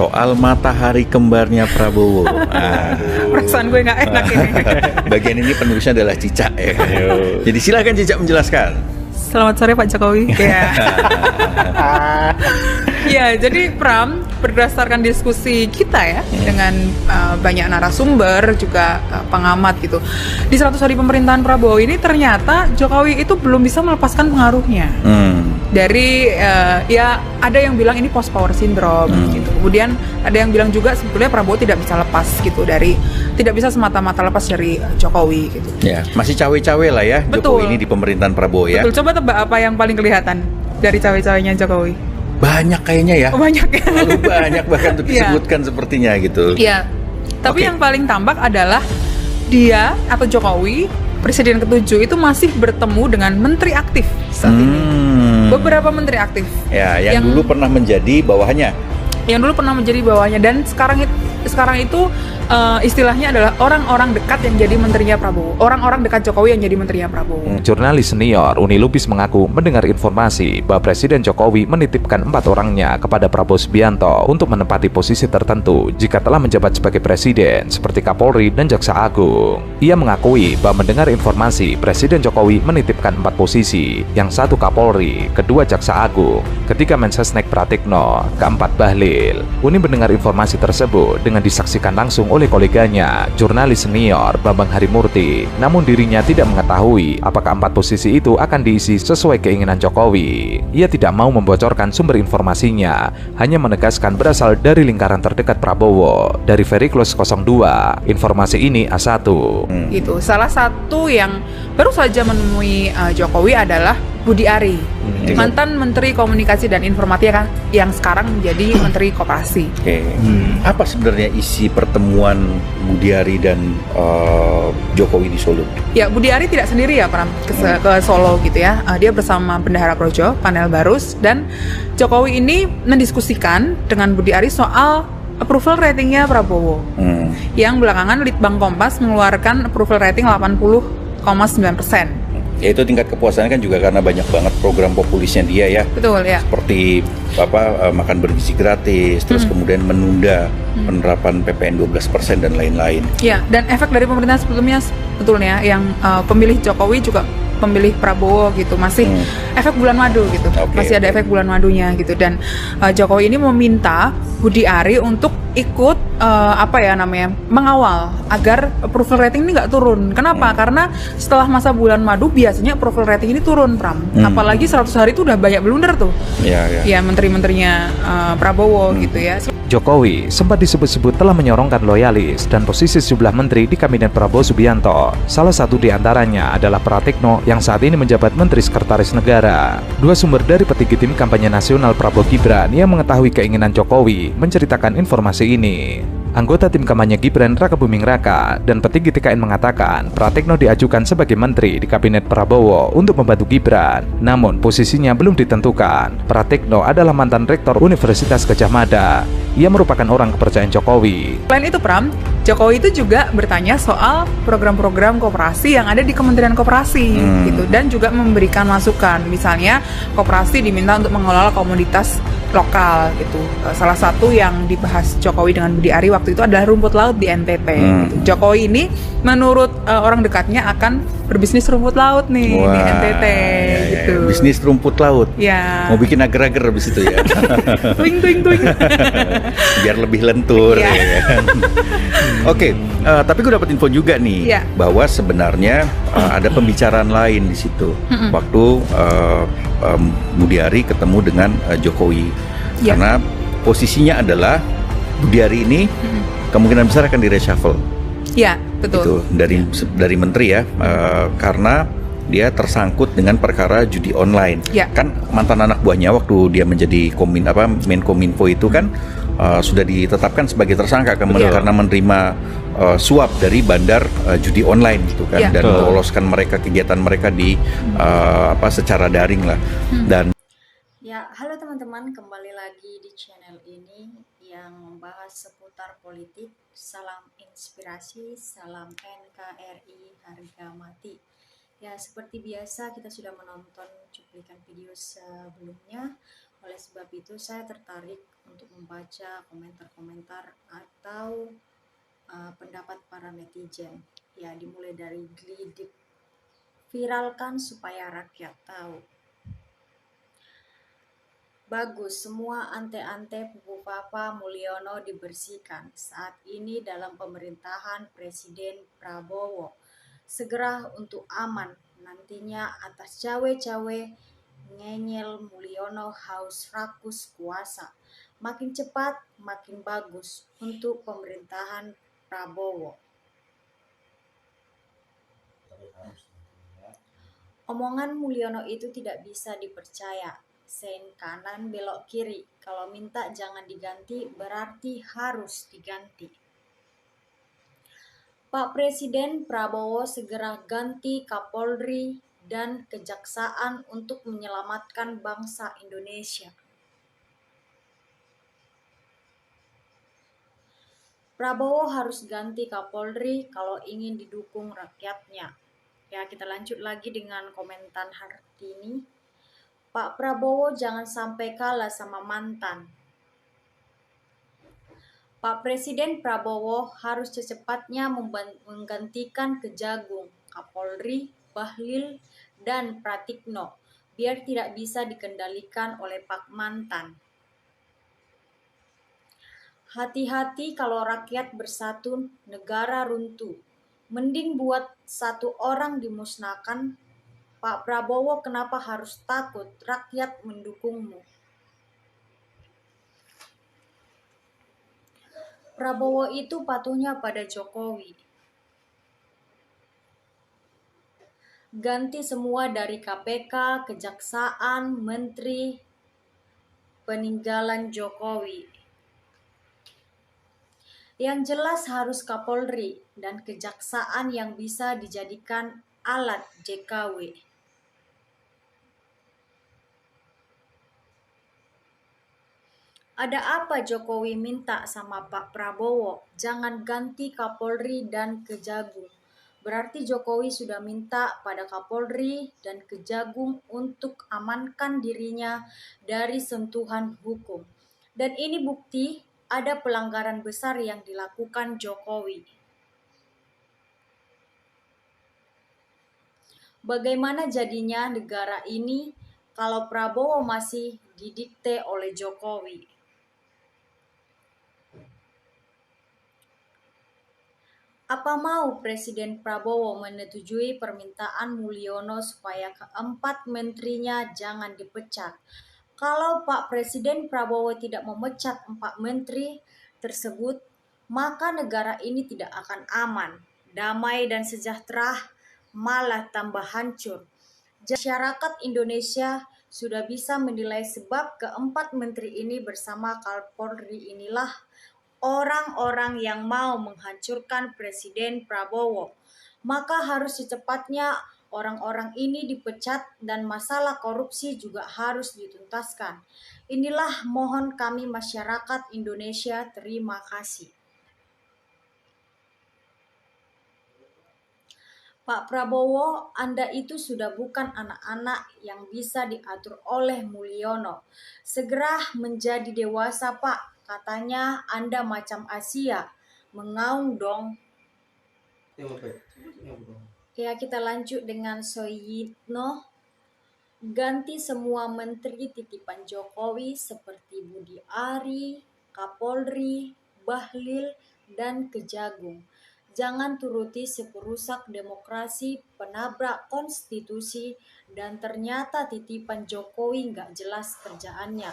soal matahari kembarnya Prabowo. Perasaan gue nggak enak ini. Bagian ini penulisnya adalah Cica ya. Jadi silakan Cica menjelaskan. Selamat sore Pak Jokowi. Ya, jadi Pram, berdasarkan diskusi kita ya dengan banyak narasumber juga pengamat gitu. Di 100 hari pemerintahan Prabowo ini ternyata Jokowi itu belum bisa melepaskan pengaruhnya. Dari ya ada yang bilang ini post power syndrome gitu. Kemudian ada yang bilang juga sebetulnya Prabowo tidak bisa lepas gitu tidak bisa semata-mata lepas dari Jokowi gitu. Ya, masih cawe-cawe lah ya. Betul. Jokowi ini di pemerintahan Prabowo ya. Betul, coba tebak apa yang paling kelihatan dari cawe-cawenya Jokowi? Banyak kayaknya ya. Banyak ya. Terlalu banyak bahkan untuk disebutkan sepertinya gitu. Iya. Tapi yang paling tampak adalah dia atau Jokowi Presiden ke-7 itu masih bertemu dengan menteri aktif saat ini. Beberapa menteri aktif. Ya, yang dulu pernah menjadi bawahannya. Dan sekarang itu istilahnya adalah orang-orang dekat yang jadi menterinya Prabowo. Orang-orang dekat Jokowi yang jadi menterinya Prabowo. Jurnalis senior Uni Lubis mengaku mendengar informasi bahwa Presiden Jokowi menitipkan 4 orangnya kepada Prabowo Subianto untuk menempati posisi tertentu jika telah menjabat sebagai presiden seperti Kapolri dan Jaksa Agung. Ia mengakui bahwa mendengar informasi Presiden Jokowi menitipkan 4 posisi, yang satu Kapolri, kedua Jaksa Agung, ketiga Mensesnek Pratikno, keempat Bahlil. Uni mendengar informasi tersebut dengan disaksikan langsung oleh koleganya, jurnalis senior Bambang Harimurti. Namun dirinya tidak mengetahui apakah 4 posisi itu akan diisi sesuai keinginan Jokowi. Ia tidak mau membocorkan sumber informasinya, hanya menegaskan berasal dari lingkaran terdekat Prabowo, dari Vericlus 02. Informasi ini A1. Gitu. Salah satu yang baru saja menemui Jokowi adalah Budi Ari, mantan Menteri Komunikasi dan Informatika yang sekarang menjadi Menteri Koperasi. Apa sebenarnya isi pertemuan Budi Ari dan Jokowi di Solo? Ya, Budi Ari tidak sendiri ya Pram ke Solo gitu ya. Dia bersama Bendahara Projo, Panel Barus, dan Jokowi ini mendiskusikan dengan Budi Ari soal approval ratingnya Prabowo. Yang belakangan Litbang Kompas mengeluarkan approval rating 80,9%. Ya itu tingkat kepuasannya kan juga karena banyak banget program populisnya dia ya. Betul ya. Seperti makan bergizi gratis, terus kemudian menunda penerapan PPN 12% dan lain-lain. Ya, dan efek dari pemerintahan sebelumnya sebetulnya yang pemilih Jokowi juga pemilih Prabowo gitu, masih efek bulan madu gitu. Masih ada efek bulan madunya gitu, dan Jokowi ini meminta Budi Ari untuk ikut mengawal agar approval rating ini nggak turun. Kenapa? Karena setelah masa bulan madu biasanya approval rating ini turun, Pram. Apalagi 100 hari itu udah banyak blunder tuh. Ya menteri-menterinya Prabowo gitu ya. Jokowi sempat disebut-sebut telah menyorongkan loyalis dan posisi sejumlah menteri di kabinet Prabowo Subianto. Salah satu di antaranya adalah Pratikno yang saat ini menjabat Menteri Sekretaris Negara. Dua sumber dari petinggi tim kampanye nasional Prabowo Gibran yang mengetahui keinginan Jokowi menceritakan informasi ini. Anggota tim kampanye Gibran Raka Buming Raka dan petinggi TKN mengatakan Pratikno diajukan sebagai menteri di kabinet Prabowo untuk membantu Gibran. Namun posisinya belum ditentukan. Pratikno adalah mantan rektor Universitas Gadjah Mada. Ia merupakan orang kepercayaan Jokowi. Selain itu Pram, Jokowi itu juga bertanya soal program-program koperasi yang ada di Kementerian Koperasi gitu, dan juga memberikan masukan. Misalnya koperasi diminta untuk mengelola komoditas lokal gitu. Salah satu yang dibahas Jokowi dengan Budi Ari waktu itu adalah rumput laut di NTT. Gitu. Jokowi ini menurut orang dekatnya akan berbisnis rumput laut nih di NTT gitu. Bisnis rumput laut. Ya. Mau bikin agar-agar habis itu ya. Tuing. Biar lebih lentur ya kan. Oke, tapi gue dapat info juga nih bahwa sebenarnya ada pembicaraan lain di situ. Waktu Budi Ari ketemu dengan Jokowi. Karena posisinya adalah Budi Ari ini kemungkinan besar akan di-reshuffle. Iya, betul. Itu dari menteri ya, karena dia tersangkut dengan perkara judi online. Kan mantan anak buahnya waktu dia menjadi Menkominfo itu kan sudah ditetapkan sebagai tersangka karena menerima suap dari bandar judi online gitu kan, dan meloloskan mereka kegiatan mereka di secara daring lah. Dan ya, halo teman-teman, kembali lagi di channel ini yang membahas seputar politik. Salam inspirasi, salam NKRI harga mati. Ya, seperti biasa kita sudah menonton cuplikan video sebelumnya. Oleh sebab itu saya tertarik untuk membaca komentar-komentar atau pendapat para netizen. Ya, dimulai dari gelidik, viralkan supaya rakyat tahu. Bagus, semua ante-ante Pupu Papa Mulyono dibersihkan saat ini dalam pemerintahan Presiden Prabowo. Segera untuk aman nantinya atas cawe-cawe ngeyel Mulyono haus rakus kuasa. Makin cepat, makin bagus untuk pemerintahan Prabowo. Omongan Mulyono itu tidak bisa dipercaya. Sen kanan belok kiri. Kalau minta jangan diganti berarti harus diganti. Pak Presiden Prabowo segera ganti Kapolri dan Kejaksaan untuk menyelamatkan bangsa Indonesia. Prabowo harus ganti Kapolri kalau ingin didukung rakyatnya. Ya, kita lanjut lagi dengan komentar Hartini. Pak Prabowo jangan sampai kalah sama mantan. Pak Presiden Prabowo harus secepatnya menggantikan Kejagung, Kapolri, Bahlil, dan Pratikno, biar tidak bisa dikendalikan oleh Pak Mantan. Hati-hati kalau rakyat bersatu, negara runtuh. Mending buat satu orang dimusnahkan. Pak Prabowo kenapa harus takut rakyat mendukungmu? Prabowo itu patuhnya pada Jokowi. Ganti semua dari KPK, Kejaksaan, Menteri, peninggalan Jokowi. Yang jelas harus Kapolri dan Kejaksaan yang bisa dijadikan alat JKW. Ada apa Jokowi minta sama Pak Prabowo? Jangan ganti Kapolri dan Kejagung. Berarti Jokowi sudah minta pada Kapolri dan Kejagung untuk amankan dirinya dari sentuhan hukum. Dan ini bukti ada pelanggaran besar yang dilakukan Jokowi. Bagaimana jadinya negara ini kalau Prabowo masih didikte oleh Jokowi? Apa mau Presiden Prabowo menyetujui permintaan Mulyono supaya keempat menterinya jangan dipecat? Kalau Pak Presiden Prabowo tidak memecat 4 menteri tersebut, maka negara ini tidak akan aman, damai dan sejahtera, malah tambah hancur. Masyarakat Indonesia sudah bisa menilai sebab keempat menteri ini bersama Kapolri inilah orang-orang yang mau menghancurkan Presiden Prabowo. Maka harus secepatnya orang-orang ini dipecat dan masalah korupsi juga harus dituntaskan. Inilah mohon kami masyarakat Indonesia, terima kasih. Pak Prabowo, Anda itu sudah bukan anak-anak yang bisa diatur oleh Mulyono. Segera menjadi dewasa, Pak. Katanya Anda macam Asia. Mengaung dong. Ya, kita lanjut dengan Soyitno. Ganti semua menteri titipan Jokowi seperti Budi Ari, Kapolri, Bahlil, dan Kejagung. Jangan turuti si perusak demokrasi, penabrak konstitusi, dan ternyata titipan Jokowi nggak jelas kerjaannya.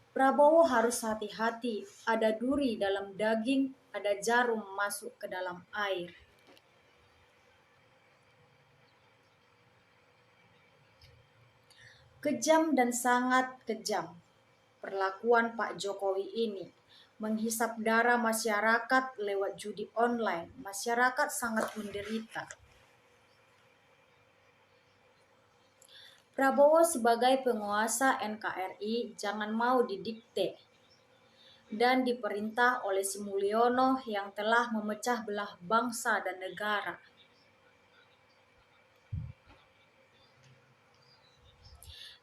Prabowo harus hati-hati, ada duri dalam daging, ada jarum masuk ke dalam air. Kejam dan sangat kejam perlakuan Pak Jokowi ini. Menghisap darah masyarakat lewat judi online. Masyarakat sangat menderita. Prabowo sebagai penguasa NKRI jangan mau didikte dan diperintah oleh si Mulyono yang telah memecah belah bangsa dan negara.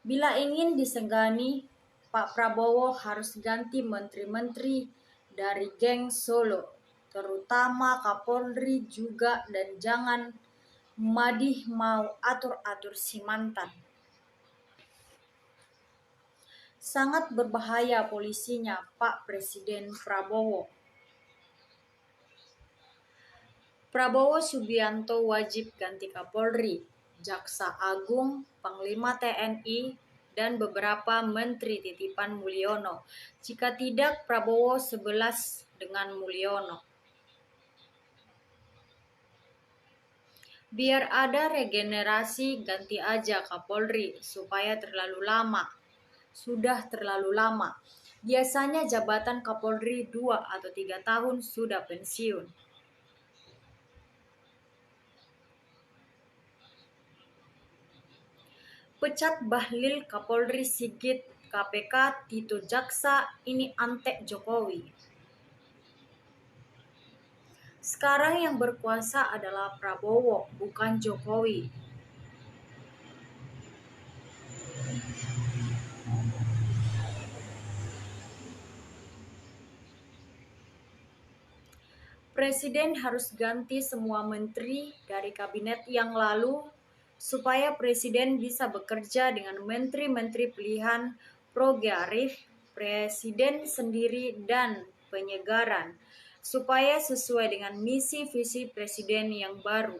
Bila ingin disenggani, Pak Prabowo harus ganti menteri-menteri dari geng Solo, terutama Kapolri juga, dan jangan Madih mau atur-atur si mantan. Sangat berbahaya polisinya Pak Presiden Prabowo. Prabowo Subianto wajib ganti Kapolri, Jaksa Agung, Panglima TNI, dan beberapa menteri titipan Mulyono. Jika tidak, Prabowo 11 dengan Mulyono. Biar ada regenerasi, ganti aja Kapolri supaya terlalu lama. Sudah terlalu lama. Biasanya jabatan Kapolri 2 atau 3 tahun sudah pensiun. Pecat Bahlil, Kapolri Sigit, KPK, Tito Jaksa, ini antek Jokowi. Sekarang yang berkuasa adalah Prabowo, bukan Jokowi. Presiden harus ganti semua menteri dari kabinet yang lalu supaya presiden bisa bekerja dengan menteri-menteri pilihan progresif, presiden sendiri, dan penyegaran, supaya sesuai dengan misi visi presiden yang baru.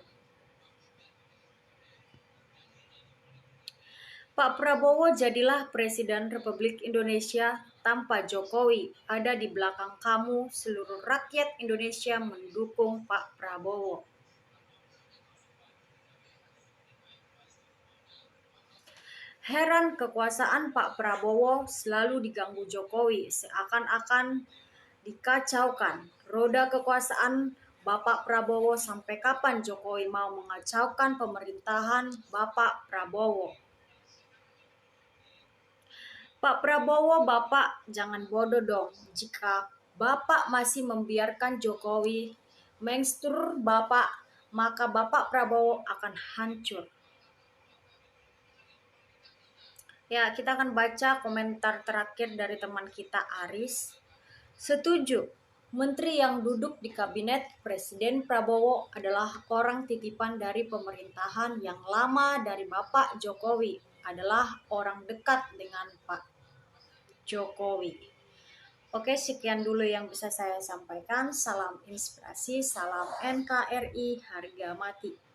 Pak Prabowo jadilah Presiden Republik Indonesia tanpa Jokowi. Ada di belakang kamu, seluruh rakyat Indonesia mendukung Pak Prabowo. Heran kekuasaan Pak Prabowo selalu diganggu Jokowi, seakan-akan dikacaukan. Roda kekuasaan Bapak Prabowo, sampai kapan Jokowi mau mengacaukan pemerintahan Bapak Prabowo? Pak Prabowo, Bapak jangan bodoh dong. Jika Bapak masih membiarkan Jokowi menginstruksi Bapak, maka Bapak Prabowo akan hancur. Ya, kita akan baca komentar terakhir dari teman kita Aris. Setuju, menteri yang duduk di kabinet Presiden Prabowo adalah orang titipan dari pemerintahan yang lama dari Bapak Jokowi, adalah orang dekat dengan Pak Jokowi. Oke, sekian dulu yang bisa saya sampaikan. Salam inspirasi, salam NKRI, harga mati.